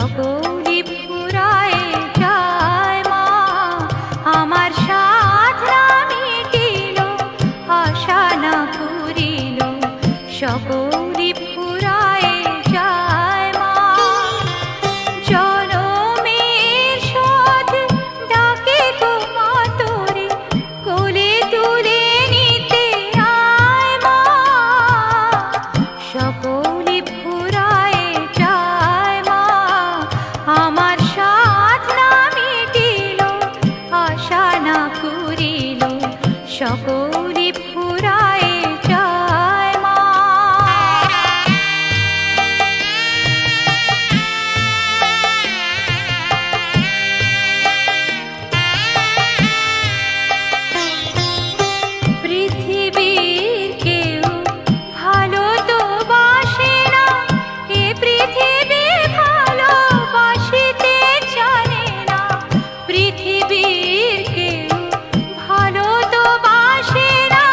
সকলি ফুরায় যায় মা, আমার সাধনা মিটিল, আশা না পুরিল, সকলি ফুরায় যায় মা। জনমের শোধ ডাকে গো মা তোরে, কোলে তুলে নিতে আয় মা, সকলি ফুরায় যায় মা, আমার সাধনা মিটিল, আশা না পুরিল, সকলি ফুরায় যায় মা। পৃথিবীর কেউ ভালো তো বাসে না, এ পৃথিবী ভালোবাসিতে জানে না, পৃথিবীর কেউ ভালো তো বাসে না,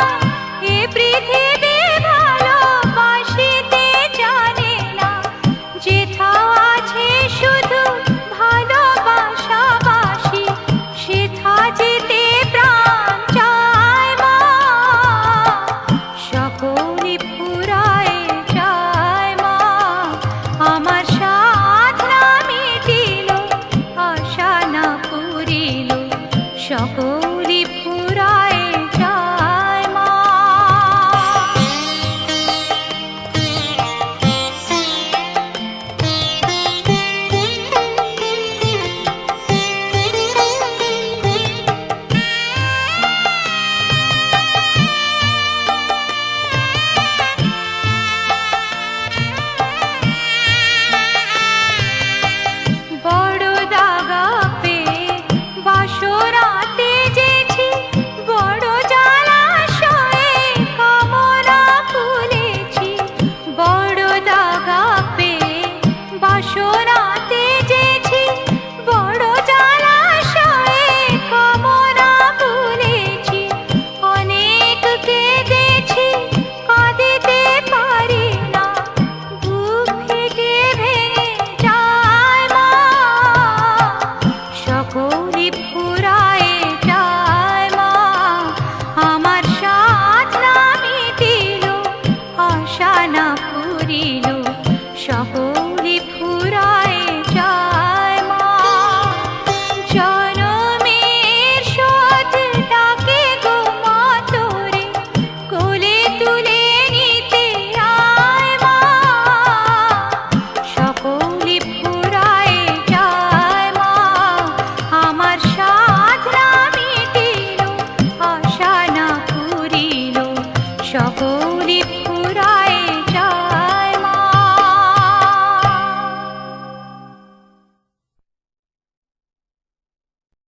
এ পৃথিবী ভালোবাসিতে জানে না, যেথাও আছে শুধু ভালোবাসাবাসি, সেথা যেতে প্রাণ চায় মা, সকলি ফুরায় যায় মা, আমার সাধনা মিটিল, আশা না পুরিল, সকলি ফুরায় যায় মা। বড় দাগা পেয়ে বাসরাতে যেছি, বড় জলাশয়ে কামনা ফুলেছি, বড় দাগা পেয়ে বাসরাতে যেছি, বড় জলাশয়ে কামনা ফুলেছি, অনেক কেঁদেছি কাঁদিতে পারি না, বুক ফেটে ভেঙে যায় মা, সকলি ফুরায় যায় মা, আমার সাধনা মিটিল, আশা না পুরিল, সকলি ফুরায় যায় মা। জনমের শোধ ডাকে গো মা তোরে, কোলে তুলে নিতে আয় মা, সকলি ফুরায় যায় মা, আমার সাধনা মিটিল, আশা না পুরিল, সকলি ফুরায়